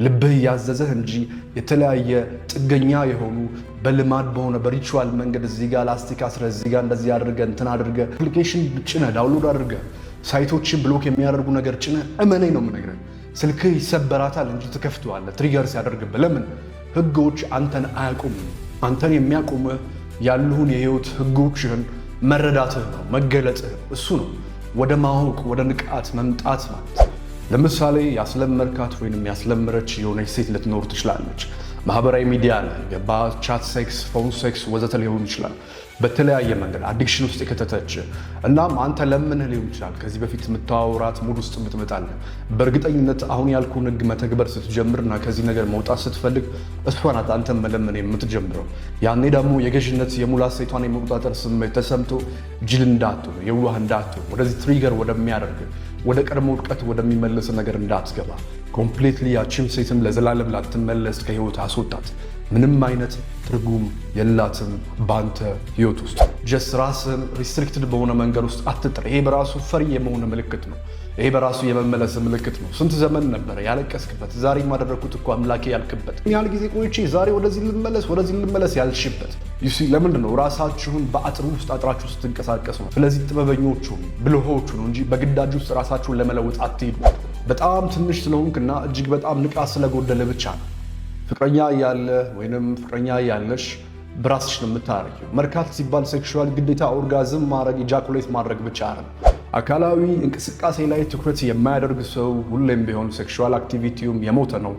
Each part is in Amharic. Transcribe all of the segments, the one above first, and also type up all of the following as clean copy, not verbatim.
ልብህ ያዘዘህ እንጂ የተለያየ ጥገኛ የሆኑ በልማድ በሆነ በሪቹዋል መንገድ እዚህ ጋር ላስቲክ አስረህ እዚህ ጋር እንደዚህ አድርገህ እንትን አድርገህ አፕሊኬሽን ጭነህ ዳውንሎድ አድርገህ ሳይቶችን ብሎክ የሚያደርጉ ነገር ጭነህ እመነኝ ነው የምነግርህ፣ ስልክህ ይሰበራታል እንጂ ትከፍተዋለህ ትሪገር ሲያደርግብህ። ለምን? ህጎች አንተን አያቁሙም። አንተን የሚያቁምህ ያሉህን የህይወት ህጎችህን መረዳትህ ነው፣ መገለጥህ ነው። እሱ ነው ወደ ማወቅ ወደ ንቃት መምጣት ማለት። ለምሳሌ ያስለመርካት ወይንም ያስለመረች የሆነች ሴት ልትኖር ትችላለች። ማህበራዊ ሚዲያ ላይ ቻት ሴክስ፣ ፎን ሴክስ ወዘተ ሊሆን ይችላል። በተለያየ መንገድ አዲክሽን ውስጥ የከተተች እናም አንተ ለምንህ ሊሆን ይችላል ከዚህ በፊት የምታወራት ሙድ ውስጥ የምትመጣለህ። በእርግጠኝነት አሁን ያልኩህን ህግ መተግበር ስትጀምርና ከዚህ ነገር መውጣት ስትፈልግ እሷ ናት አንተን መለመን የምትጀምረው። ያኔ ደግሞ የገዥነት የሙላት ሴቷን የመቆጣጠር ስሜት ተሰምቶ ጅል እንዳትሆን የዋህ እንዳትሆን ወደዚህ ትሪገር ወደሚያደርግ ወደ ቀድሞ ውድቀት ወደሚመለስ ነገር እንዳትገባ ኮምፕሊትሊ ያቺም ሴትም ለዘላለም ላትመለስ ከህይወት አስወጣት። ምንም አይነት ትርጉም የላትም በአንተ ህይወት ውስጥ። ጀስት ራስህን ሪስትሪክትድ በሆነ መንገድ ውስጥ አትጥር። ይሄ በራሱ ፈሪ የመሆን ምልክት ነው። ይሄ በራሱ የመመለስ ምልክት ነው። ስንት ዘመን ነበረ ያለቀስክበት፣ ዛሬ የማደረግኩት እኮ አምላኬ ያልክበት፣ ያህል ጊዜ ቆይቼ ዛሬ ወደዚህ ልመለስ ያልሽበት። ለምንድን ነው? ራሳችሁን በአጥሩ ውስጥ አጥራችሁ ስትንቀሳቀሱ ነው። ስለዚህ ጥበበኞቹ ብልሆቹ ነው እንጂ በግዳጅ ውስጥ ራሳችሁን ለመለወጥ አትሄዱ። በጣም ትንሽ ስለሆንክና እጅግ በጣም ንቃት ስለጎደለ ብቻ ነው ፍቅረኛ ያለ ወይንም ፍቅረኛ ያለሽ በራስሽ ነው የምታረጊው። መርካት ሲባል ሴክሹዋል ግዴታ ኦርጋዝም ማድረግ ኢጃኩሌት ማድረግ ብቻ አይደለም። አካላዊ እንቅስቃሴ ላይ ትኩረት የማያደርግ ሰው ሁሌም ቢሆን ሴክሹዋል አክቲቪቲውም የሞተ ነው።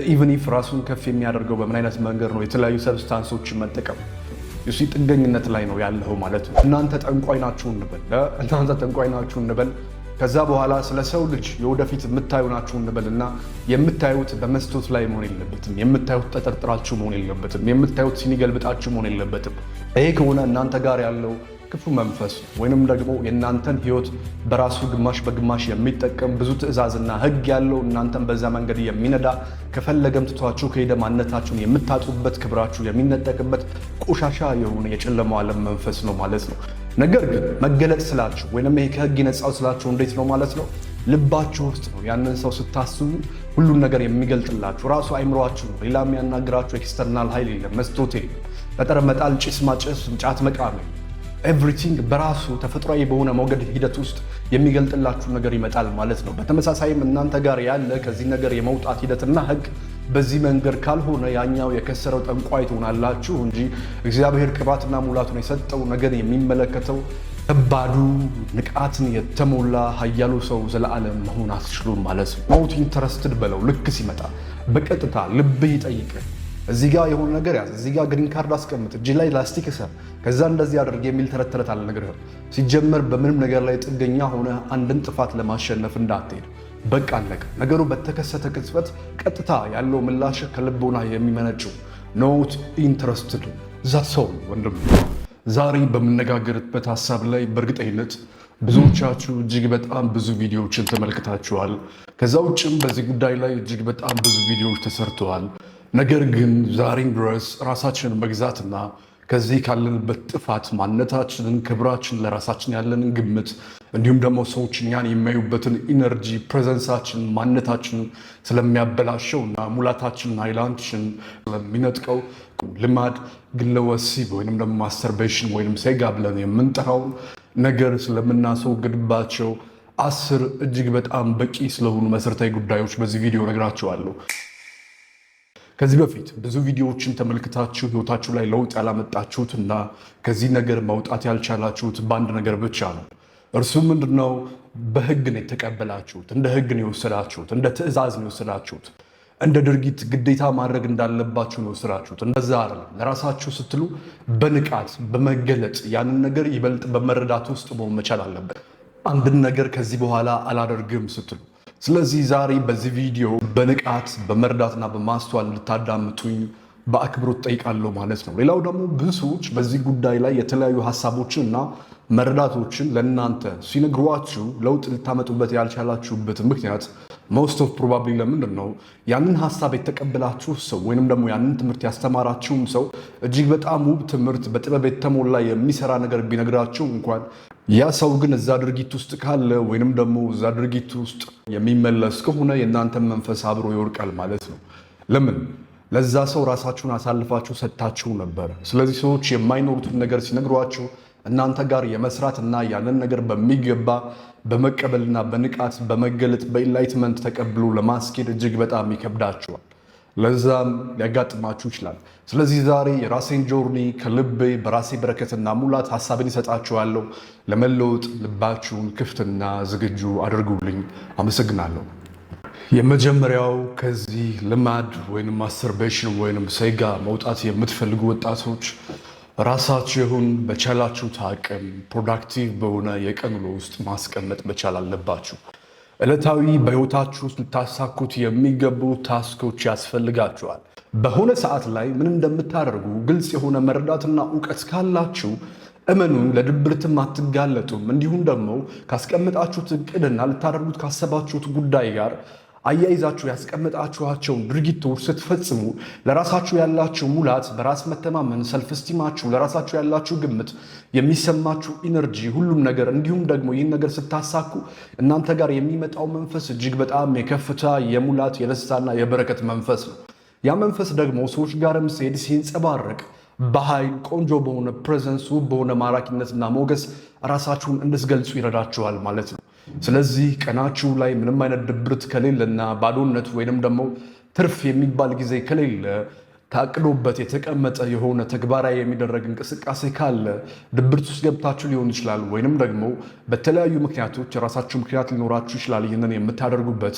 ኢቨን ኢፍ ራሱን ከፍ የሚያደርገው በምን አይነት መንገድ ነው? የተለያዩ ሰብስታንሶችን መጠቀም። ጥገኝነት ላይ ነው ያለው ማለት ነው። እናንተ ጠንቋይ ናችሁ እንበል ከዛ በኋላ ስለ ሰው ልጅ የወደፊት የምታዩ ናችሁ እንበልና የምታዩት በመስቶት ላይ መሆን የለበትም። የምታዩት ተጠርጥራችሁ መሆን የለበትም። የምታዩት ሲኒገልብጣችሁ መሆን የለበትም። ይሄ ከሆነ እናንተ ጋር ያለው ክፉ መንፈስ ወይንም ደግሞ የእናንተን ህይወት በራሱ ግማሽ በግማሽ የሚጠቀም ብዙ ትዕዛዝና ህግ ያለው እናንተን በዛ መንገድ የሚነዳ ከፈለገም ትቷችሁ ከሄደ ማንነታችሁን የምታጡበት ክብራችሁ የሚነጠቅበት ቆሻሻ የሆነ የጨለማው ዓለም መንፈስ ነው ማለት ነው። ነገር ግን መገለጥ ስላችሁ ወይንም ይሄ ከህግ የነጻው ስላችሁ እንዴት ነው ማለት ነው? ልባችሁ ውስጥ ነው። ያንን ሰው ስታስቡ ሁሉን ነገር የሚገልጥላችሁ ራሱ አይምሯችሁ ነው። ሌላ የሚያናግራችሁ ኤክስተርናል ኃይል የለም፣ መስቶት የለም፣ ጠጠር መጣል፣ ጭስ ማጨስ፣ ጫት መቃም ኤቭሪቲንግ በራሱ ተፈጥሯዊ በሆነ ሞገድ ሂደት ውስጥ የሚገልጥላችሁ ነገር ይመጣል ማለት ነው። በተመሳሳይም እናንተ ጋር ያለ ከዚህ ነገር የመውጣት ሂደትና ህግ በዚህ መንገድ ካልሆነ ያኛው የከሰረው ጠንቋይ ትሆናላችሁ እንጂ እግዚአብሔር ቅባትና ሙላቱን የሰጠው ነገር የሚመለከተው ከባዱ ንቃትን የተሞላ ኃያሉ ሰው ዘለዓለም መሆን አትችሉም ማለት ነው። ኖት ኢንተረስትድ በለው ልክ ሲመጣ በቀጥታ ልብህ ይጠይቅህ። እዚህ ጋር የሆነ ነገር ያዝ፣ እዚህ ጋር ግሪን ካርድ አስቀምጥ፣ እጅ ላይ ላስቲክ እሰር፣ ከዛ እንደዚህ አድርግ የሚል ተረት አልነግርህም። ሲጀመር በምንም ነገር ላይ ጥገኛ ሆነ አንድን ጥፋት ለማሸነፍ እንዳትሄድ። በቃ አለቀ። ነገሩ በተከሰተ ቅጽበት ቀጥታ ያለው ምላሽ ከልቦና የሚመነጨው ኖት ኢንተረስትድ እዛ ሰው ወንድም። ዛሬ በምነጋገርበት ሀሳብ ላይ በእርግጠኝነት ብዙዎቻችሁ እጅግ በጣም ብዙ ቪዲዮዎችን ተመልክታችኋል። ከዛ ውጭም በዚህ ጉዳይ ላይ እጅግ በጣም ብዙ ቪዲዮዎች ተሰርተዋል። ነገር ግን ዛሬም ድረስ ራሳችንን መግዛትና ከዚህ ካለንበት ጥፋት ማንነታችንን፣ ክብራችን፣ ለራሳችን ያለንን ግምት እንዲሁም ደግሞ ሰዎች እኛን የሚያዩበትን ኢነርጂ ፕሬዘንሳችን ማንነታችንን ስለሚያበላሸው እና ሙላታችንን ኃይላችን ስለሚነጥቀው ልማድ ግለ ወሲብ ወይም ደግሞ ማስተርቤሽን ወይም ሴጋ ብለን የምንጠራውን ነገር ስለምናስወግድባቸው 10 እጅግ በጣም በቂ ስለሆኑ መሰረታዊ ጉዳዮች በዚህ ቪዲዮ ነግራችኋለሁ። ከዚህ በፊት ብዙ ቪዲዮዎችን ተመልክታችሁ ህይወታችሁ ላይ ለውጥ ያላመጣችሁት እና ከዚህ ነገር መውጣት ያልቻላችሁት በአንድ ነገር ብቻ ነው። እርሱም ምንድነው? በህግ ነው የተቀበላችሁት፣ እንደ ህግ ነው የወሰዳችሁት፣ እንደ ትዕዛዝ ነው የወሰዳችሁት፣ እንደ ድርጊት ግዴታ ማድረግ እንዳለባችሁ ነው የወሰዳችሁት። እንደዛ አይደለም። ለራሳችሁ ስትሉ በንቃት በመገለጥ ያንን ነገር ይበልጥ በመረዳት ውስጥ መሆን መቻል አለበት። አንድን ነገር ከዚህ በኋላ አላደርግም ስትሉ። ስለዚህ ዛሬ በዚህ ቪዲዮ በንቃት በመርዳትና በማስተዋል እንድታዳምጡኝ በአክብሮት ጠይቃለሁ ማለት ነው። ሌላው ደግሞ ብዙ ሰዎች በዚህ ጉዳይ ላይ የተለያዩ ሀሳቦችን እና መረዳቶችን ለእናንተ ሲነግሯችሁ ለውጥ ልታመጡበት ያልቻላችሁበት ምክንያት ሞስት ኦፍ ፕሮባብሊ ለምንድን ነው? ያንን ሀሳብ የተቀበላችሁ ሰው ወይንም ደግሞ ያንን ትምህርት ያስተማራችሁም ሰው እጅግ በጣም ውብ ትምህርት በጥበብ የተሞላ የሚሰራ ነገር ቢነግራችሁ እንኳን ያ ሰው ግን እዛ ድርጊት ውስጥ ካለ ወይንም ደግሞ እዛ ድርጊት ውስጥ የሚመለስ ከሆነ የእናንተን መንፈስ አብሮ ይወርቃል ማለት ነው። ለምን? ለዛ ሰው ራሳችሁን አሳልፋችሁ ሰጥታችሁ ነበር። ስለዚህ ሰዎች የማይኖሩትን ነገር ሲነግሯችሁ እናንተ ጋር የመስራት እና ያንን ነገር በሚገባ በመቀበልና በንቃት በመገለጥ በኢንላይትመንት ተቀብሎ ለማስኬድ እጅግ በጣም ይከብዳችኋል። ለዛም ሊያጋጥማችሁ ይችላል። ስለዚህ ዛሬ የራሴን ጆርኒ ከልቤ በራሴ በረከትና ሙላት ሀሳብን ይሰጣችኋለሁ። ለመለወጥ ልባችሁን ክፍትና ዝግጁ አድርጉልኝ። አመሰግናለሁ። የመጀመሪያው ከዚህ ልማድ ወይም ማስተርቤሽን ወይም ሴጋ መውጣት የምትፈልጉ ወጣቶች ራሳችሁን በቻላችሁት አቅም ፕሮዳክቲቭ በሆነ የቀን ውሎ ውስጥ ማስቀመጥ መቻል አለባችሁ። ዕለታዊ በህይወታችሁ ውስጥ ልታሳኩት የሚገቡ ታስኮች ያስፈልጋችኋል። በሆነ ሰዓት ላይ ምን እንደምታደርጉ ግልጽ የሆነ መረዳትና እውቀት ካላችሁ እመኑን፣ ለድብርትም አትጋለጡም። እንዲሁም ደግሞ ካስቀመጣችሁት እቅድና ልታደርጉት ካሰባችሁት ጉዳይ ጋር አያይዛችሁ ያስቀመጣችኋቸውን ድርጊቶች ስትፈጽሙ ለራሳችሁ ያላችሁ ሙላት፣ በራስ መተማመን፣ ሰልፍ ስቲማችሁ፣ ለራሳችሁ ያላችሁ ግምት፣ የሚሰማችሁ ኢነርጂ፣ ሁሉም ነገር እንዲሁም ደግሞ ይህን ነገር ስታሳኩ እናንተ ጋር የሚመጣው መንፈስ እጅግ በጣም የከፍታ የሙላት የደስታና የበረከት መንፈስ ነው። ያ መንፈስ ደግሞ ሰዎች ጋርም ሲሄድ ሲንጸባረቅ በኃይል ቆንጆ በሆነ ፕሬዘንስ ውብ በሆነ ማራኪነትና ሞገስ ራሳችሁን እንድትገልጹ ይረዳችኋል ማለት ነው። ስለዚህ ቀናችሁ ላይ ምንም አይነት ድብርት ከሌለና ባዶነት ወይንም ደግሞ ትርፍ የሚባል ጊዜ ከሌለ ታቅዶበት የተቀመጠ የሆነ ተግባራዊ የሚደረግ እንቅስቃሴ ካለ ድብርት ውስጥ ገብታችሁ ሊሆን ይችላል። ወይንም ደግሞ በተለያዩ ምክንያቶች የራሳችሁ ምክንያት ሊኖራችሁ ይችላል። ይህንን የምታደርጉበት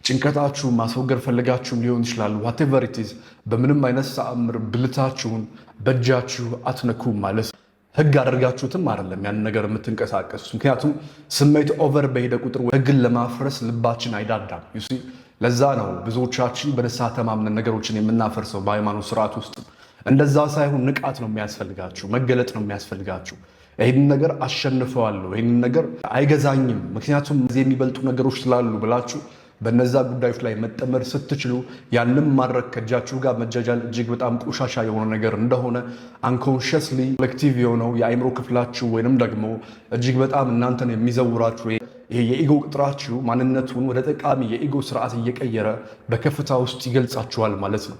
ጭንቀታችሁ ማስወገድ ፈልጋችሁም ሊሆን ይችላል። ዋቴቨር ኢት ኢዝ በምንም አይነት ተአምር ብልታችሁን በእጃችሁ አትነኩም ማለት ነው። ህግ አድርጋችሁትም አይደለም ያን ነገር የምትንቀሳቀሱት። ምክንያቱም ስሜት ኦቨር በሄደ ቁጥር ህግን ለማፍረስ ልባችን አይዳዳም። ለዛ ነው ብዙዎቻችን በንስሐ ተማምነን ነገሮችን የምናፈርሰው በሃይማኖት ስርዓት ውስጥ። እንደዛ ሳይሆን ንቃት ነው የሚያስፈልጋችሁ፣ መገለጥ ነው የሚያስፈልጋችሁ። ይህንን ነገር አሸንፈዋለሁ፣ ይህንን ነገር አይገዛኝም፣ ምክንያቱም እዚህ የሚበልጡ ነገሮች ስላሉ ብላችሁ በነዛ ጉዳዮች ላይ መጠመር ስትችሉ ያንም ማድረግ ከእጃችሁ ጋር መጃጃል እጅግ በጣም ቆሻሻ የሆነ ነገር እንደሆነ አንኮንሽስሊ ኮሌክቲቭ የሆነው የአእምሮ ክፍላችሁ ወይንም ደግሞ እጅግ በጣም እናንተን የሚዘውራችሁ ይሄ የኢጎ ቁጥራችሁ ማንነቱን ወደ ጠቃሚ የኢጎ ስርዓት እየቀየረ በከፍታ ውስጥ ይገልጻችኋል ማለት ነው።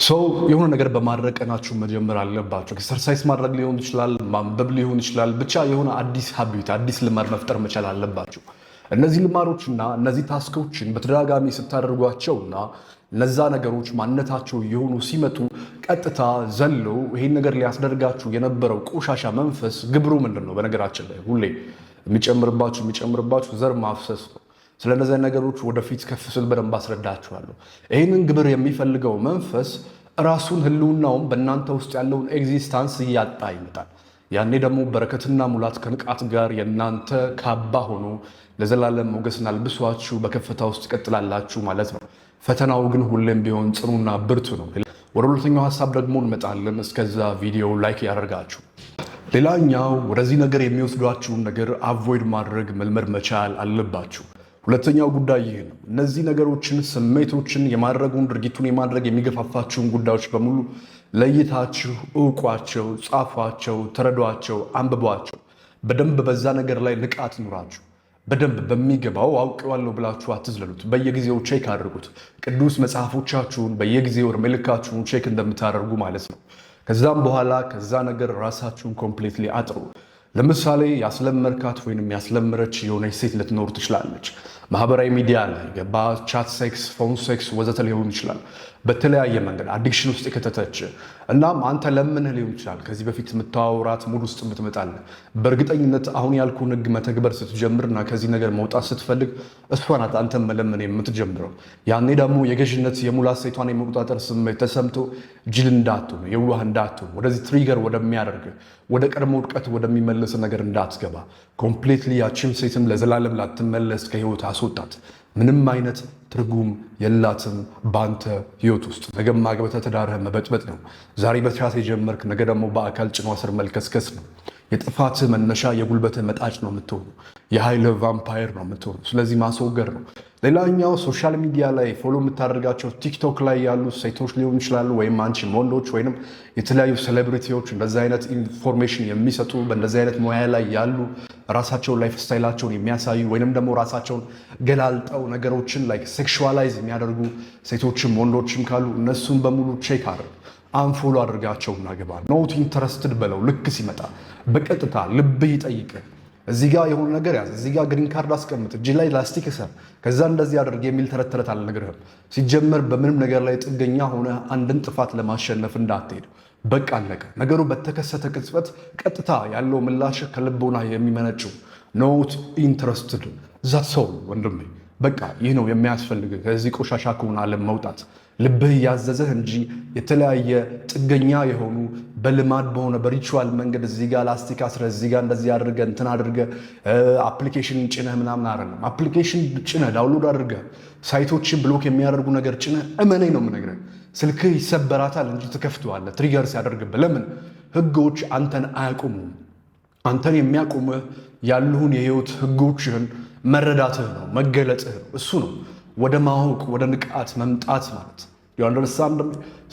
ሰው የሆነ ነገር በማድረግ ቀናችሁ መጀመር አለባችሁ። ኤክሰርሳይዝ ማድረግ ሊሆን ይችላል፣ ማንበብ ሊሆን ይችላል። ብቻ የሆነ አዲስ ሀቢት አዲስ ልማድ መፍጠር መቻል አለባችሁ። እነዚህ ልማዶችና እነዚህ ታስኮችን በተደጋጋሚ ስታደርጓቸውና እነዛ ነገሮች ማንነታቸው የሆኑ ሲመጡ ቀጥታ ዘለው ይሄን ነገር ሊያስደርጋችሁ የነበረው ቆሻሻ መንፈስ ግብሩ ምንድን ነው? በነገራችን ላይ ሁሌ የሚጨምርባችሁ ዘር ማፍሰስ ነው። ስለ እነዚህ ነገሮች ወደፊት ከፍ ስል በደንብ አስረዳችኋለሁ። ይህንን ግብር የሚፈልገው መንፈስ ራሱን ህልውናውን በእናንተ ውስጥ ያለውን ኤግዚስታንስ እያጣ ይመጣል። ያኔ ደግሞ በረከትና ሙላት ከንቃት ጋር የእናንተ ካባ ሆኖ ለዘላለም ሞገስን አልብሷችሁ በከፍታ ውስጥ ትቀጥላላችሁ ማለት ነው። ፈተናው ግን ሁሌም ቢሆን ጽኑና ብርቱ ነው። ወደ ሁለተኛው ሀሳብ ደግሞ እንመጣለን። እስከዛ ቪዲዮ ላይክ ያደርጋችሁ። ሌላኛው ወደዚህ ነገር የሚወስዷችሁን ነገር አቮይድ ማድረግ መልመድ መቻል አለባችሁ። ሁለተኛው ጉዳይ ይህ ነው። እነዚህ ነገሮችን፣ ስሜቶችን የማድረጉን ድርጊቱን የማድረግ የሚገፋፋችሁን ጉዳዮች በሙሉ ለይታችሁ እውቋቸው፣ ጻፏቸው፣ ተረዷቸው፣ አንብቧቸው። በደንብ በዛ ነገር ላይ ንቃት ይኑራችሁ። በደንብ በሚገባው አውቀዋለሁ ብላችሁ አትዝለሉት። በየጊዜው ቼክ አድርጉት። ቅዱስ መጽሐፎቻችሁን በየጊዜው እድሜ ልካችሁን ቼክ እንደምታደርጉ ማለት ነው። ከዛም በኋላ ከዛ ነገር ራሳችሁን ኮምፕሊትሊ አጥሩ። ለምሳሌ ያስለመርካት ወይንም ያስለመረች የሆነች ሴት ልትኖር ትችላለች። ማህበራዊ ሚዲያ ላይ ገባ ቻት ሴክስ፣ ፎን ሴክስ ወዘተ ሊሆን ይችላል። በተለያየ መንገድ አዲክሽን ውስጥ የከተተች እናም አንተ ለምንህ ሊሆን ይችላል ከዚህ በፊት የምታወራት ሙድ ውስጥ የምትመጣለህ። በእርግጠኝነት አሁን ያልኩህን ህግ መተግበር ስትጀምርና ከዚህ ነገር መውጣት ስትፈልግ እሷ ናት አንተን መለመን የምትጀምረው። ያኔ ደግሞ የገዥነት የሙላት ሴቷን የመቆጣጠር ስሜት ተሰምቶ ጅል እንዳትሆን፣ የዋህ እንዳትሆን፣ ወደዚህ ትሪገር ወደሚያደርግ ወደ ቀድሞ ውድቀት ወደሚመለስ ነገር እንዳትገባ፣ ኮምፕሊትሊ ያቺም ሴትም ለዘላለም ላትመለስ ከህይወት ማስወጣት ምንም አይነት ትርጉም የላትም በአንተ ህይወት ውስጥ። ነገ ማግበተ ትዳርህ መበጥበጥ ነው። ዛሬ በትራስ የጀመርክ ነገ ደግሞ በአካል ጭኗ ስር መልከስከስ ነው። የጥፋትህ መነሻ የጉልበትህ መጣጭ ነው የምትሆኑ። የኃይል ቫምፓየር ነው የምትሆኑ። ስለዚህ ማስወገድ ነው። ሌላኛው ሶሻል ሚዲያ ላይ ፎሎ የምታደርጋቸው ቲክቶክ ላይ ያሉ ሴቶች ሊሆኑ ይችላሉ፣ ወይም አንቺ ወንዶች፣ ወይም የተለያዩ ሴሌብሪቲዎች እንደዚህ አይነት ኢንፎርሜሽን የሚሰጡ በእንደዚህ አይነት ሙያ ላይ ያሉ ራሳቸውን ላይፍ ስታይላቸውን የሚያሳዩ ወይንም ደግሞ ራሳቸውን ገላልጠው ነገሮችን ላይ ሴክሹዋላይዝ የሚያደርጉ ሴቶችም ወንዶችም ካሉ እነሱን በሙሉ ቼክ አድርግ፣ አንፎሎ አድርጋቸውና ግባ። ኖት ኢንተረስትድ በለው። ልክ ሲመጣ በቀጥታ ልብህ ይጠይቅ። እዚህ ጋር የሆነ ነገር ያዝ፣ እዚህ ጋር ግሪን ካርድ አስቀምጥ፣ እጅ ላይ ላስቲክ እሰር፣ ከዛ እንደዚህ አድርግ የሚል ተረት ተረት አልነግርህም። ሲጀመር በምንም ነገር ላይ ጥገኛ ሆነ አንድን ጥፋት ለማሸነፍ እንዳትሄድ። በቃ አለቀ። ነገሩ በተከሰተ ቅጽበት ቀጥታ ያለው ምላሽ ከልቦና የሚመነጭው ኖት ኢንተረስትድ ዛት ሰው ወንድሜ። በቃ ይህ ነው የሚያስፈልግ ከዚህ ቆሻሻ ከሆነ ዓለም መውጣት። ልብህ እያዘዘህ እንጂ የተለያየ ጥገኛ የሆኑ በልማድ በሆነ በሪቹዋል መንገድ እዚህ ጋር ላስቲክ አስረህ እዚህ ጋር እንደዚህ አድርገህ እንትን አድርገህ አፕሊኬሽን ጭነህ ምናምን አይደለም። አፕሊኬሽን ጭነህ ዳውንሎድ አድርገህ ሳይቶችን ብሎክ የሚያደርጉ ነገር ጭነህ እመነኝ ነው የምነግርህ፣ ስልክህ ይሰበራታል እንጂ ትከፍተዋለህ ትሪገር ሲያደርግብህ። ለምን? ህጎች አንተን አያቁሙም። አንተን የሚያቁምህ ያሉህን የህይወት ህጎችህን መረዳትህ ነው፣ መገለጥህ ነው። እሱ ነው ወደ ማወቅ ወደ ንቃት መምጣት ማለት አንደርስታንድ።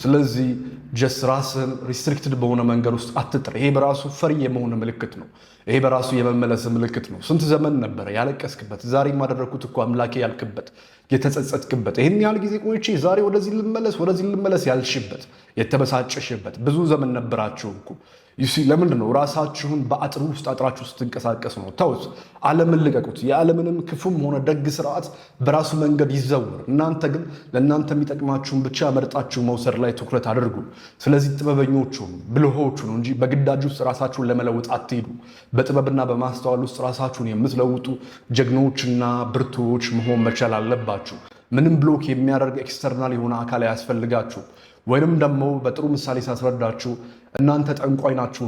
ስለዚህ ጀስት ራስህን ሪስትሪክትድ በሆነ መንገድ ውስጥ አትጥር። ይሄ በራሱ ፈሪ የመሆን ምልክት ነው። ይሄ በራሱ የመመለስ ምልክት ነው። ስንት ዘመን ነበረ ያለቀስክበት፣ ዛሬ የማደረግኩት እኮ አምላኬ ያልክበት፣ የተጸጸትክበት፣ ይህን ያህል ጊዜ ቆይቼ ዛሬ ወደዚህ ልመለስ ያልሽበት፣ የተበሳጨሽበት ብዙ ዘመን ነበራችሁ እኮ። ለምንድን ነው ራሳችሁን በአጥር ውስጥ አጥራችሁ ስትንቀሳቀስ ነው? ተውት፣ ዓለምን ልቀቁት። የዓለምንም ክፉም ሆነ ደግ ስርዓት በራሱ መንገድ ይዘውር። እናንተ ግን ለእናንተ የሚጠቅማችሁን ብቻ መርጣችሁ መውሰድ ላይ ትኩረት አድርጉ። ስለዚህ ጥበበኞቹን ብልሆቹ ነው እንጂ በግዳጅ ውስጥ ራሳችሁን ለመለወጥ አትሄዱ። በጥበብና በማስተዋል ውስጥ ራሳችሁን የምትለውጡ ጀግኖችና ብርቱዎች መሆን መቻል አለባችሁ። ምንም ብሎክ የሚያደርግ ኤክስተርናል የሆነ አካል አያስፈልጋችሁ። ወይንም ደግሞ በጥሩ ምሳሌ ሳስረዳችሁ እናንተ ጠንቋይ ናችሁ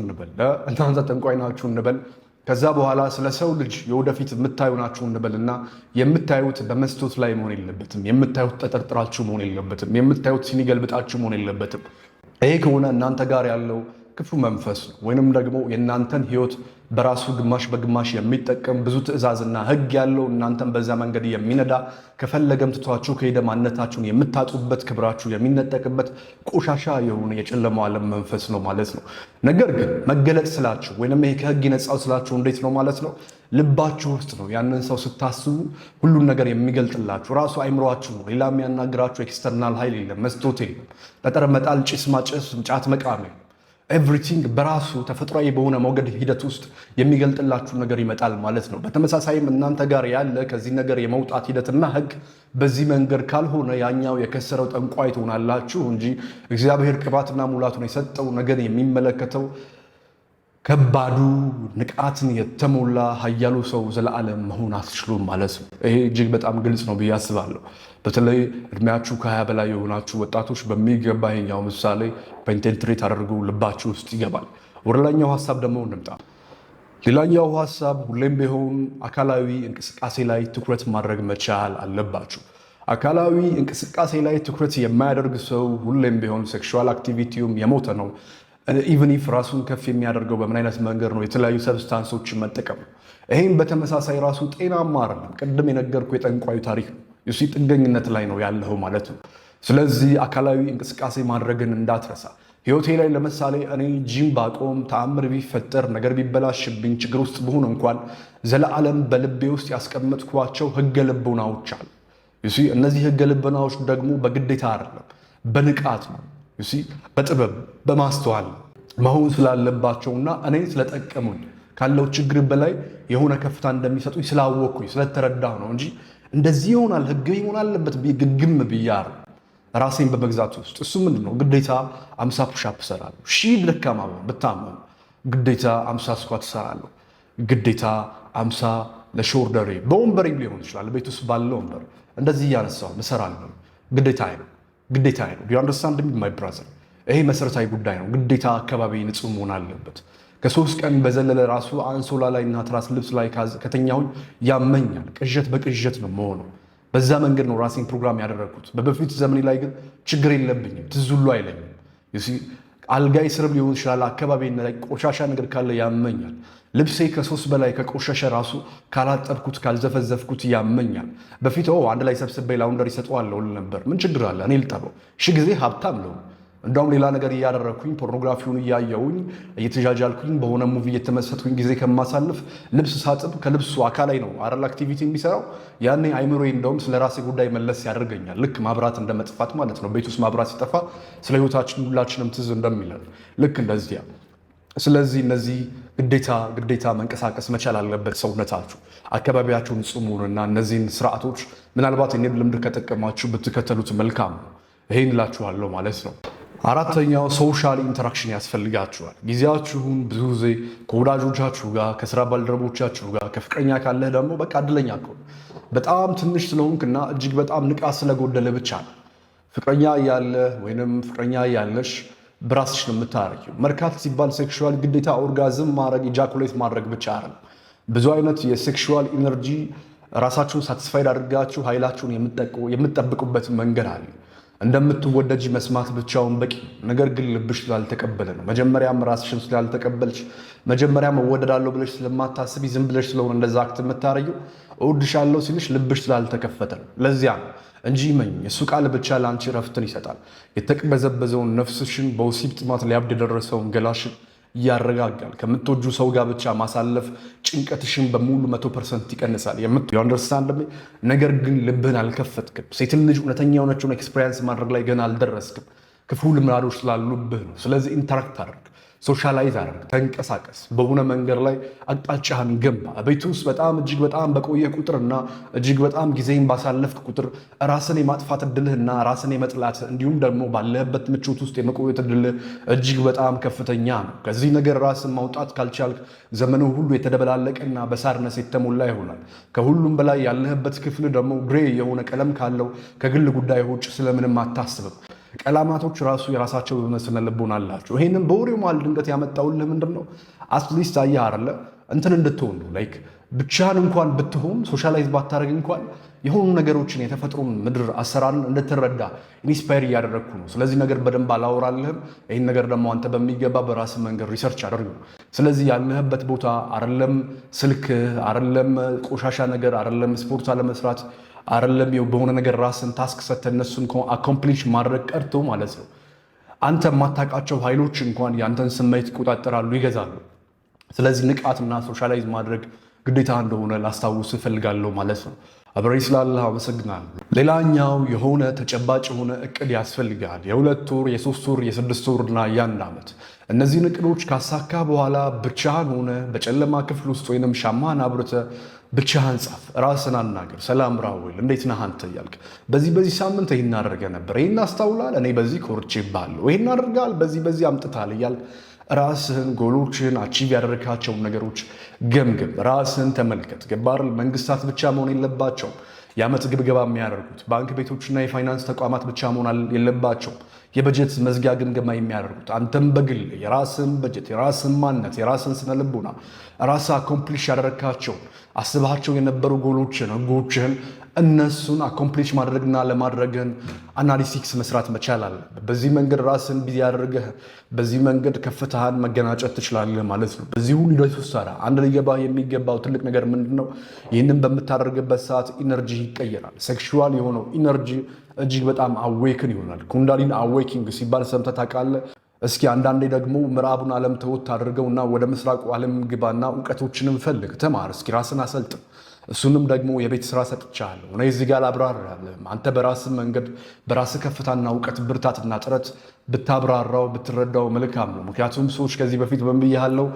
እንበል። ከዛ በኋላ ስለ ሰው ልጅ የወደፊት የምታዩ ናችሁ እንበልና የምታዩት በመስቶት ላይ መሆን የለበትም። የምታዩት ተጠርጥራችሁ መሆን የለበትም። የምታዩት ሲኒ ገልብጣችሁ መሆን የለበትም። ይሄ ከሆነ እናንተ ጋር ያለው ክፉ መንፈስ ነው። ወይንም ደግሞ የእናንተን ህይወት በራሱ ግማሽ በግማሽ የሚጠቀም ብዙ ትዕዛዝና ህግ ያለው እናንተን በዛ መንገድ የሚነዳ ከፈለገም ትቷችሁ ከሄደ ማንነታችሁን የምታጡበት ክብራችሁ የሚነጠቅበት ቆሻሻ የሆነ የጨለማው ዓለም መንፈስ ነው ማለት ነው። ነገር ግን መገለጥ ስላችሁ ወይንም ይሄ ከህግ የነጻው ስላችሁ እንዴት ነው ማለት ነው? ልባችሁ ውስጥ ነው። ያንን ሰው ስታስቡ ሁሉን ነገር የሚገልጥላችሁ ራሱ አይምሯችሁ ነው። ሌላ የሚያናግራችሁ ኤክስተርናል ኃይል የለም፣ መስቶት የለም፣ ጠጠር መጣል፣ ጭስ ማጨስ፣ ጫት መቃም የለም። ኤቭሪቲንግ በራሱ ተፈጥሯዊ በሆነ ሞገድ ሂደት ውስጥ የሚገልጥላችሁ ነገር ይመጣል ማለት ነው። በተመሳሳይም እናንተ ጋር ያለ ከዚህ ነገር የመውጣት ሂደትና ህግ በዚህ መንገድ ካልሆነ ያኛው የከሰረው ጠንቋይ ትሆናላችሁ እንጂ እግዚአብሔር ቅባትና ሙላቱን የሰጠው ነገር የሚመለከተው ከባዱ ንቃትን የተሞላ ኃያሉ ሰው ዘለዓለም መሆን አትችሉም ማለት ነው። ይሄ እጅግ በጣም ግልጽ ነው ብዬ አስባለሁ። በተለይ እድሜያችሁ ከ20 በላይ የሆናችሁ ወጣቶች በሚገባ ይሄኛው ምሳሌ ፔኔትሬት አድርጉ፣ ልባችሁ ውስጥ ይገባል። ወደ ሌላኛው ሀሳብ ደግሞ እንምጣ። ሌላኛው ሀሳብ ሁሌም ቢሆን አካላዊ እንቅስቃሴ ላይ ትኩረት ማድረግ መቻል አለባችሁ። አካላዊ እንቅስቃሴ ላይ ትኩረት የማያደርግ ሰው ሁሌም ቢሆን ሴክሹዋል አክቲቪቲውም የሞተ ነው። ኢቨን ኢፍ ራሱን ከፍ የሚያደርገው በምን አይነት መንገድ ነው? የተለያዩ ሰብስታንሶችን መጠቀም ነው። ይህም በተመሳሳይ ራሱ ጤናማ አይደለም። ቅድም የነገርኩ የጠንቋዩ ታሪክ ነው። ዩሲ ጥገኝነት ላይ ነው ያለው ማለት ነው። ስለዚህ አካላዊ እንቅስቃሴ ማድረግን እንዳትረሳ። ህይወቴ ላይ ለምሳሌ እኔ ጂም ባቆም፣ ተአምር ቢፈጠር፣ ነገር ቢበላሽብኝ፣ ችግር ውስጥ ብሆን እንኳን ዘለዓለም በልቤ ውስጥ ያስቀመጥኳቸው ህገ ልቦናዎች አሉ። ዩሲ እነዚህ ህገ ልቦናዎች ደግሞ በግዴታ አይደለም፣ በንቃት ነው። ዩሲ በጥበብ በማስተዋል መሆን ስላለባቸውና እኔ ስለጠቀሙኝ ካለው ችግር በላይ የሆነ ከፍታ እንደሚሰጡኝ ስላወቅኩኝ ስለተረዳሁ ነው እንጂ እንደዚህ ይሆናል ህግ ይሆን አለበት ግግም ብያር ራሴን በመግዛት ውስጥ እሱ ምንድን ነው? ግዴታ 50 ፑሻፕ እሰራለሁ። ደካማ ብታመም ግዴታ 50 ስኳት እሰራለሁ። ግዴታ 50 ለሾርደሬ በወንበሬ ሊሆን ይችላል፣ ቤት ውስጥ ባለ ወንበር እንደዚህ እያነሳሁ እሰራለሁ። ግዴታ ነው። ዩ አንደርስታንድ ሚ ማይ ብራዘር? ይሄ መሰረታዊ ጉዳይ ነው። ግዴታ አካባቢ ንጹህ መሆን አለበት። ከ3 ቀን በዘለለ ራሱ አንሶላ ላይ እና ትራስ ልብስ ላይ ከተኛሁኝ ያመኛል። ቅዠት በቅዠት ነው መሆኑ። በዛ መንገድ ነው ራሴን ፕሮግራም ያደረግኩት። በበፊት ዘመኔ ላይ ግን ችግር የለብኝም፣ ትዝ ሁሉ አይለኝም። አልጋይ ስርም ሊሆን ይችላል፣ አካባቢ ላይ ቆሻሻ ነገር ካለ ያመኛል። ልብሴ ከ3 በላይ ከቆሸሸ ራሱ ካላጠብኩት ካልዘፈዘፍኩት ያመኛል። በፊት አንድ ላይ ሰብስቤ ላውንደሪ ሰጠዋለሁ ነበር። ምን ችግር አለ? እኔ ልጠበው። ጊዜ ሀብታም ነው። እንደውም ሌላ ነገር እያደረግኩኝ ፖርኖግራፊውን እያየውኝ እየተጃጃልኩኝ በሆነ ሙቪ እየተመሰጥኩኝ ጊዜ ከማሳልፍ ልብስ ሳጥብ ከልብሱ አካላይ ነው አረል አክቲቪቲ የሚሰራው። ያኔ አይምሮዬ እንደውም ስለ ራሴ ጉዳይ መለስ ያደርገኛል። ልክ ማብራት እንደመጥፋት ማለት ነው። ቤት ውስጥ ማብራት ሲጠፋ ስለ ህይወታችን ሁላችንም ትዝ እንደሚለን ልክ እንደዚያ። ስለዚህ እነዚህ ግዴታ መንቀሳቀስ መቻል አለበት ሰውነታችሁ። አካባቢያችሁን ጽሙንና እነዚህን ስርዓቶች ምናልባት የኔን ልምድ ከጠቀማችሁ ብትከተሉት መልካም ነው። ይሄን እላችኋለሁ ማለት ነው። አራተኛው ሶሻል ኢንተራክሽን ያስፈልጋችኋል። ጊዜያችሁን ብዙ ጊዜ ከወዳጆቻችሁ ጋር፣ ከስራ ባልደረቦቻችሁ ጋር፣ ከፍቅረኛ ካለህ ደግሞ በቃ እድለኛ እኮ በጣም ትንሽ ስለሆንክና እጅግ በጣም ንቃት ስለጎደለ ብቻ ነው ፍቅረኛ እያለ ወይንም ፍቅረኛ እያለሽ በራስሽ ነው የምታረጊው። መርካት ሲባል ሴክሹዋል ግዴታ ኦርጋዝም ማድረግ ኢጃኩሌት ማድረግ ብቻ አይደለም። ብዙ አይነት የሴክሹዋል ኢነርጂ ራሳችሁን ሳቲስፋይድ አድርጋችሁ ኃይላችሁን የምትጠብቁበት መንገድ አለ። እንደምትወደጂ መስማት ብቻውን በቂ፣ ነገር ግን ልብሽ ስላልተቀበለ ነው። መጀመሪያም ራስሽን ስላልተቀበልሽ፣ መጀመሪያም እወደዳለሁ ብለሽ ስለማታስቢ ዝም ብለሽ ስለሆነ እንደዛ አክት የምታረጊው፣ እወድሻለሁ ሲልሽ ልብሽ ስላልተከፈተ ነው። ለዚያ ነው እንጂ መኝ እሱ ቃል ብቻ ለአንቺ ረፍትን ይሰጣል። የተቅበዘበዘውን ነፍስሽን፣ በወሲብ ጥማት ሊያብድ የደረሰውን ገላሽን ያረጋጋል። ከምትወጁ ሰው ጋር ብቻ ማሳለፍ ጭንቀትሽን በሙሉ 100% ይቀንሳል። አንደርስታንድ። ነገር ግን ልብህን አልከፈትክም። ሴትን ልጅ እውነተኛ የሆነችውን ኤክስፔሪንስ ማድረግ ላይ ገና አልደረስክም። ክፉ ልምዳዶች ስላሉብህ ነው። ስለዚህ ኢንተራክት አድርግ፣ ሶሻላይዝ አድርግ፣ ተንቀሳቀስ። በሆነ መንገድ ላይ አቅጣጫህን ገንባ። ቤት ውስጥ በጣም እጅግ በጣም በቆየ ቁጥርና እጅግ በጣም ጊዜን ባሳለፍክ ቁጥር ራስን የማጥፋት እድልህና ራስን የመጥላት እንዲሁም ደግሞ ባለህበት ምቾት ውስጥ የመቆየት እድልህ እጅግ በጣም ከፍተኛ ነው። ከዚህ ነገር ራስን ማውጣት ካልቻልክ ዘመኑ ሁሉ የተደበላለቀና በሳርነስ የተሞላ ይሆናል። ከሁሉም በላይ ያለህበት ክፍል ደግሞ ግሬ የሆነ ቀለም ካለው ከግል ጉዳይ ውጭ ስለምንም አታስብም። ቀላማቶች ራሱ የራሳቸው በመስነ ልቦና አላቸው። ይሄንን በወሬው መሃል ድንገት ያመጣውልህ ምንድን ነው? አትሊስት አየህ አይደለ እንትን እንድትሆን ነው። ላይክ ብቻህን እንኳን ብትሆን ሶሻላይዝ ባታደርግ እንኳን የሆኑ ነገሮችን የተፈጥሮን ምድር አሰራርን እንድትረዳ ኢንስፓየር እያደረግኩ ነው። ስለዚህ ነገር በደንብ አላወራልህም። ይህን ነገር ደግሞ አንተ በሚገባ በራስ መንገድ ሪሰርች አድርግ። ስለዚህ ያለህበት ቦታ አይደለም ስልክህ፣ አይደለም ቆሻሻ ነገር፣ አይደለም ስፖርት አለመስራት፣ አይደለም በሆነ ነገር ራስን ታስክ ሰጥተህ እነሱን አኮምፕሊሽ ማድረግ ቀርቶ ማለት ነው አንተ የማታውቃቸው ኃይሎች እንኳን ያንተን ስሜት ይቆጣጠራሉ፣ ይገዛሉ። ስለዚህ ንቃትና ሶሻላይዝ ማድረግ ግዴታ እንደሆነ ላስታውስ እፈልጋለሁ ማለት ነው። አብሬ ስላለህ አመሰግናለሁ። ሌላኛው የሆነ ተጨባጭ የሆነ እቅድ ያስፈልጋል። የ2 ወር፣ የ3 ወር፣ የ6 ወርና የ1 ዓመት። እነዚህን እቅዶች ካሳካ በኋላ ብቻህን ሆነ በጨለማ ክፍል ውስጥ ወይንም ሻማህን አብርተህ ብቻህን ጻፍ። ራስን አናገር። ሰላም ራውል እንዴት ነህ አንተ እያልክ በዚህ ሳምንት ይህን አድርገ ነበር፣ ይህን አስታውላል፣ እኔ በዚህ ኮርቼብሃለሁ፣ ይህን አድርጋል፣ በዚህ አምጥታል እያልክ ራስህን ጎሎችህን አቺቭ ያደረካቸውን ነገሮች ገምግም። ራስህን ተመልከት። ገባር መንግስታት ብቻ መሆን የለባቸውም የዓመት ግብገባ የሚያደርጉት። ባንክ ቤቶችና የፋይናንስ ተቋማት ብቻ መሆን የለባቸውም የበጀት መዝጊያ ግምገማ የሚያደርጉት። አንተም በግል የራስን በጀት፣ የራስን ማንነት፣ የራስን ስነ ልቦና ራስህ አኮምፕሊሽ ያደረካቸው አስባቸው የነበሩ ጎሎችን፣ ህጎችህን እነሱን አኮምፕሊሽ ማድረግና ለማድረግን አናሊሲክስ መስራት መቻል አለ። በዚህ መንገድ ራስን ቢዚ ያደርገህ በዚህ መንገድ ከፍታህን መገናጨት ትችላለህ ማለት ነው። በዚህ ሁሉ ሂደት ውስጥ አንድ ሊገባህ የሚገባው ትልቅ ነገር ምንድን ነው? ይህንን በምታደርግበት ሰዓት ኢነርጂ ይቀየራል። ሴክሹዋል የሆነው ኢነርጂ እጅግ በጣም አዌክን ይሆናል። ኩንዳሊን አዌኪንግ ሲባል ሰምተህ ታውቃለህ? እስኪ አንዳንዴ ደግሞ ምዕራቡን ዓለም ተወት አድርገውና ወደ ምስራቁ ዓለም ግባና እውቀቶችንም ፈልግ፣ ተማር፣ እስኪ ራስን አሰልጥን። እሱንም ደግሞ የቤት ስራ ሰጥቻለሁ። እኔ እዚህ ጋር ላብራራልህም። አንተ በራስህ መንገድ በራስህ ከፍታና እውቀት ብርታትና ጥረት ብታብራራው ብትረዳው መልካም ነው። ምክንያቱም ሰዎች ከዚህ በፊት በምብያለው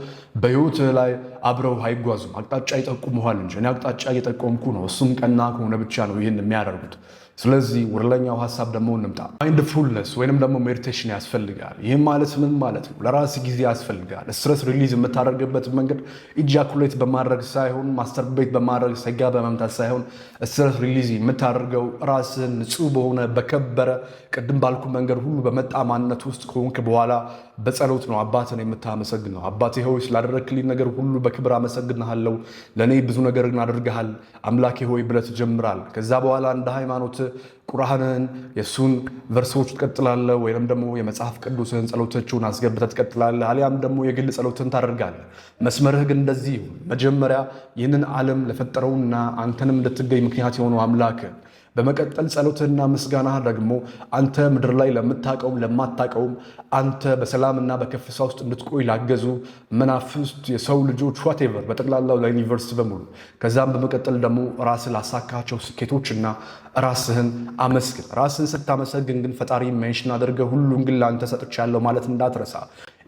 በህይወትህ ላይ አብረው አይጓዙም፣ አቅጣጫ ይጠቁሙሃል እንጂ እኔ አቅጣጫ እየጠቆምኩ ነው። እሱም ቀና ከሆነ ብቻ ነው ይህን የሚያደርጉት። ስለዚህ ወደ ላይኛው ሀሳብ ደግሞ እንምጣ። ማይንድፉልነስ ወይንም ደግሞ ሜዲቴሽን ያስፈልጋል። ይህም ማለት ምን ማለት ነው? ለራስ ጊዜ ያስፈልጋል። ስትረስ ሪሊዝ የምታደርግበት መንገድ ኢጃኩሌት በማድረግ ሳይሆን ማስተርቤት በማድረግ ሰጋ በመምታት ሳይሆን ስትረስ ሪሊዝ የምታደርገው ራስን ንጹህ በሆነ በከበረ ቅድም ባልኩ መንገድ ሁሉ በመጣ ማንነት ውስጥ ከሆንክ በኋላ በጸሎት ነው አባትን የምታመሰግነው። አባቴ ሆይ ስላደረክልኝ ነገር ሁሉ በክብር አመሰግንሃለሁ፣ ለእኔ ብዙ ነገርን አድርገሃል አምላኬ ሆይ ብለህ ትጀምራል። ከዛ በኋላ እንደ ሃይማኖት ቁርአንን የእሱን ቨርሶች ትቀጥላለህ፣ ወይም ደግሞ የመጽሐፍ ቅዱስን ጸሎቶቹን አስገብተህ ትቀጥላለህ፣ አሊያም ደግሞ የግል ጸሎትን ታደርጋለህ። መስመርህ ግን እንደዚህ ይሁን። መጀመሪያ ይህንን ዓለም ለፈጠረውና አንተንም እንድትገኝ ምክንያት የሆነው አምላክ፣ በመቀጠል ጸሎትና ምስጋና ደግሞ አንተ ምድር ላይ ለምታቀውም ለማታቀውም አንተ በሰላምና በከፍታ ውስጥ እንድትቆይ ላገዙ መናፍስት የሰው ልጆች ዋቴቨር በጠቅላላው ለዩኒቨርስ በሙሉ። ከዛም በመቀጠል ደግሞ ራስህ ላሳካቸው ስኬቶችና ራስህን አመስግን። ራስህን ስታመሰግን ግን ፈጣሪ ሜንሽን አድርገህ ሁሉም ግን ለአንተ ሰጥቻለሁ ማለት እንዳትረሳ።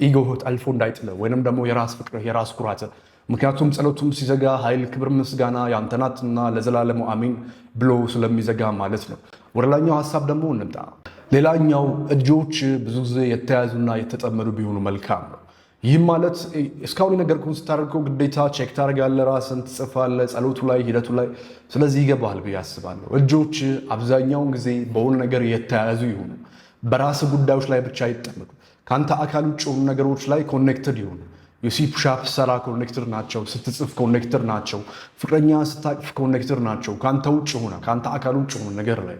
ኢጎህ ጠልፎ እንዳይጥልህ ወይንም ደግሞ የራስ ፍቅርህ የራስ ኩራት። ምክንያቱም ጸሎቱም ሲዘጋ ኃይል፣ ክብር፣ ምስጋና ያንተ ናትና ለዘላለሙ አሜን ብሎ ስለሚዘጋ ማለት ነው። ወደ ላይኛው ሀሳብ ደግሞ እንምጣ። ሌላኛው እጆች ብዙ ጊዜ የተያዙና የተጠመዱ ቢሆኑ መልካም ነው። ይህም ማለት እስካሁን የነገርኩህን ስታደርገው ግዴታ ቼክ ታደርጋለህ፣ ራስን ትጽፋለህ፣ ጸሎቱ ላይ ሂደቱ ላይ። ስለዚህ ይገባሃል ብዬ አስባለሁ። እጆች አብዛኛውን ጊዜ በሆነ ነገር የተያዙ ይሆኑ፣ በራስ ጉዳዮች ላይ ብቻ ይጠመዱ፣ ከአንተ አካል ውጭ የሆኑ ነገሮች ላይ ኮኔክትድ ይሆኑ። ዩሲ ፑሻፕ ሰራ ኮኔክትር ናቸው። ስትጽፍ ኮኔክትር ናቸው። ፍቅረኛ ስታቅፍ ኮኔክትር ናቸው። ከአንተ ውጭ ሆነ ከአንተ አካል ውጭ ሆነ ነገር ላይ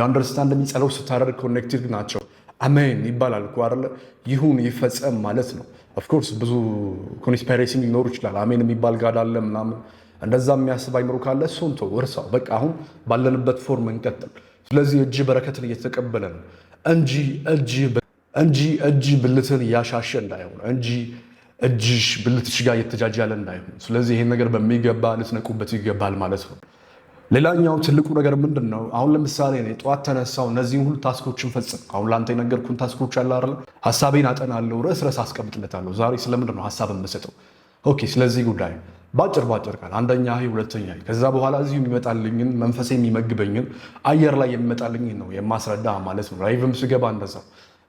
አንደርስታንድ የሚጸለው ስታደርግ ኮኔክትድ ናቸው። አሜን ይባላል እኮ አይደለ? ይሁን ይፈጸም ማለት ነው። ኦፍኮርስ ብዙ ኮንስፓይሬሲ ሊኖሩ ይችላል። አሜን የሚባል ጋር አለ ምናምን እንደዛ የሚያስብ አይምሮ ካለ እሱን ተው እርሳው። በቃ አሁን ባለንበት ፎርም እንቀጥል። ስለዚህ እጅ በረከትን እየተቀበለ ነው እንጂ እጅ ብልትን እያሻሸ እንዳይሆን እንጂ እጅሽ ብልትሽ ጋር እየተጃጃለ እንዳይሆን። ስለዚህ ይሄን ነገር በሚገባ ልትነቁበት ይገባል ማለት ነው። ሌላኛው ትልቁ ነገር ምንድን ነው? አሁን ለምሳሌ እኔ ጠዋት ተነሳው እነዚህን ሁሉ ታስኮችን ፈጽም። አሁን ለአንተ የነገርኩን ታስኮች አለ አይደል? ሀሳቤን አጠናለሁ፣ ርዕስ አስቀምጥለታለሁ። ዛሬ ስለምንድን ነው ሀሳብ የምሰጠው? ኦኬ፣ ስለዚህ ጉዳይ ባጭር ቃል አንደኛ፣ ሁለተኛ፣ ከዛ በኋላ እዚሁ የሚመጣልኝን መንፈሴ የሚመግበኝን አየር ላይ የሚመጣልኝን ነው የማስረዳ ማለት ነው። ላይቭም ስገባ እንደዛ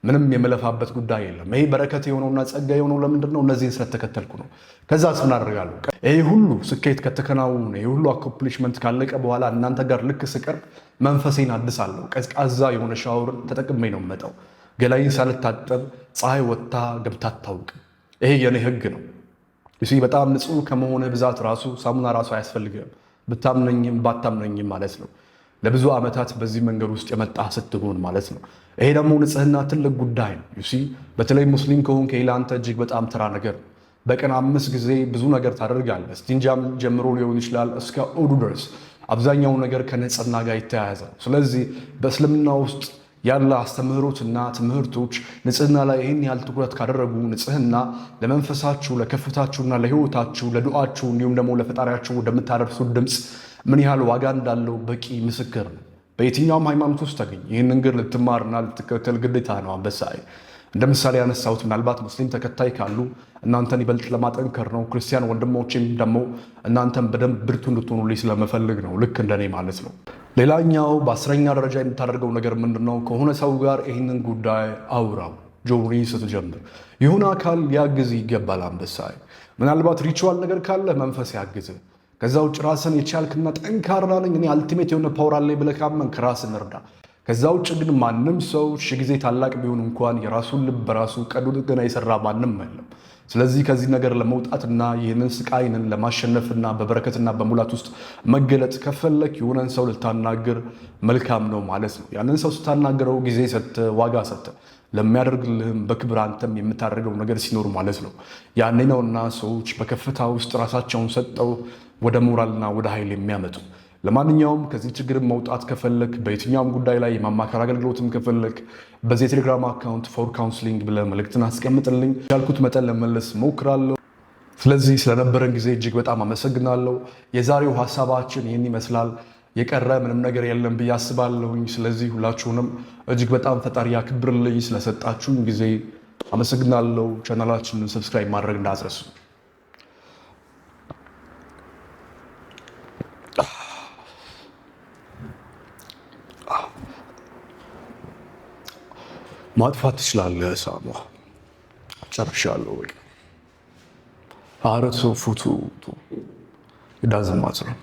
ምንም የመለፋበት ጉዳይ የለም። ይሄ በረከት የሆነውና ጸጋ የሆነው ለምንድን ነው? እነዚህን ስለተከተልኩ ነው። ከዛ ምን አደርጋለሁ? ይሄ ሁሉ ስኬት ከተከናወነ ይሄ ሁሉ አኮምፕሊሽመንት ካለቀ በኋላ እናንተ ጋር ልክ ስቀርብ መንፈሴን አድሳለሁ። ቀዝቃዛ የሆነ ሻወርን ተጠቅሜ ነው የምመጣው። ገላይን ሳልታጠብ ፀሐይ ወጥታ ገብታ አታውቅም። ይሄ የኔ ህግ ነው። እሺ፣ በጣም ንጹህ ከመሆነ ብዛት ራሱ ሳሙና ራሱ አያስፈልግም። ብታምነኝም ባታምነኝም ማለት ነው። ለብዙ ዓመታት በዚህ መንገድ ውስጥ የመጣ ስትሆን ማለት ነው። ይሄ ደግሞ ንጽህና ትልቅ ጉዳይ ነው። ዩሲ በተለይ ሙስሊም ከሆንክ ይሄ ለአንተ እጅግ በጣም ተራ ነገር ነው። በቀን 5 ጊዜ ብዙ ነገር ታደርጋለህ። ስቲንጃም ጀምሮ ሊሆን ይችላል እስከ ኦዱ ድረስ አብዛኛው ነገር ከንጽህና ጋር የተያያዘ ነው። ስለዚህ በእስልምና ውስጥ ያለ አስተምህሮትና ትምህርቶች ንጽህና ላይ ይህን ያህል ትኩረት ካደረጉ ንጽህና ለመንፈሳችሁ፣ ለከፍታችሁና ለህይወታችሁ፣ ለዱዓችሁ እንዲሁም ደግሞ ለፈጣሪያችሁ ወደምታደርሱት ድምፅ ምን ያህል ዋጋ እንዳለው በቂ ምስክር ነው። በየትኛውም ሃይማኖት ውስጥ ተገኝ ይህንን ግን ልትማርና ልትከተል ግዴታ ነው። አንበሳዬ እንደ ምሳሌ ያነሳሁት ምናልባት ሙስሊም ተከታይ ካሉ እናንተን ይበልጥ ለማጠንከር ነው። ክርስቲያን ወንድሞችም ደግሞ እናንተን በደንብ ብርቱ እንድትሆኑልኝ ስለመፈልግ ነው። ልክ እንደኔ ማለት ነው። ሌላኛው በ10ኛ ደረጃ የምታደርገው ነገር ምንድነው? ከሆነ ሰው ጋር ይህንን ጉዳይ አውራው። ጆሪ ስትጀምር የሆነ አካል ሊያግዝ ይገባል። አንበሳዬ ምናልባት ሪቹዋል ነገር ካለ መንፈስ ያግዝ። ከዛ ውጭ ራስን የቻልክና ጠንካራ ነኝ እኔ አልቲሜት የሆነ ፓወር አለኝ ብለህ ካመንክ ራስን እርዳ። ከዛ ውጭ ግን ማንም ሰው ሺህ ጊዜ ታላቅ ቢሆን እንኳን የራሱን ልብ በራሱ ቀዶ ጥገና የሰራ ማንም የለም። ስለዚህ ከዚህ ነገር ለመውጣትና ይህንን ስቃይንን ለማሸነፍና በበረከትና በሙላት ውስጥ መገለጥ ከፈለክ የሆነን ሰው ልታናግር መልካም ነው ማለት ነው። ያንን ሰው ስታናገረው ጊዜ ሰጥተህ ዋጋ ሰጥተህ ለሚያደርግልህም በክብር አንተም የምታደርገው ነገር ሲኖር ማለት ነው። ያኔ ነውና ሰዎች በከፍታ ውስጥ ራሳቸውን ሰጠው ወደ ሞራልና ወደ ኃይል የሚያመጡ። ለማንኛውም ከዚህ ችግር መውጣት ከፈለክ በየትኛውም ጉዳይ ላይ የማማከር አገልግሎትም ከፈለክ በዚህ የቴሌግራም አካውንት ፎር ካውንስሊንግ ብለህ መልእክትን አስቀምጥልኝ። ያልኩት መጠን ለመለስ ሞክራለሁ። ስለዚህ ስለነበረን ጊዜ እጅግ በጣም አመሰግናለሁ። የዛሬው ሀሳባችን ይህን ይመስላል። የቀረ ምንም ነገር የለም ብዬ አስባለሁኝ። ስለዚህ ሁላችሁንም እጅግ በጣም ፈጣሪ ያክብርልኝ። ስለሰጣችሁን ጊዜ አመሰግናለሁ። ቻናላችንን ሰብስክራይብ ማድረግ እንዳትረሱ። Oh. ማጥፋት ትችላለህ። ሳባ ጨርሻለሁ። በቃ አረቶ ፎቶ ዳዝማት ነው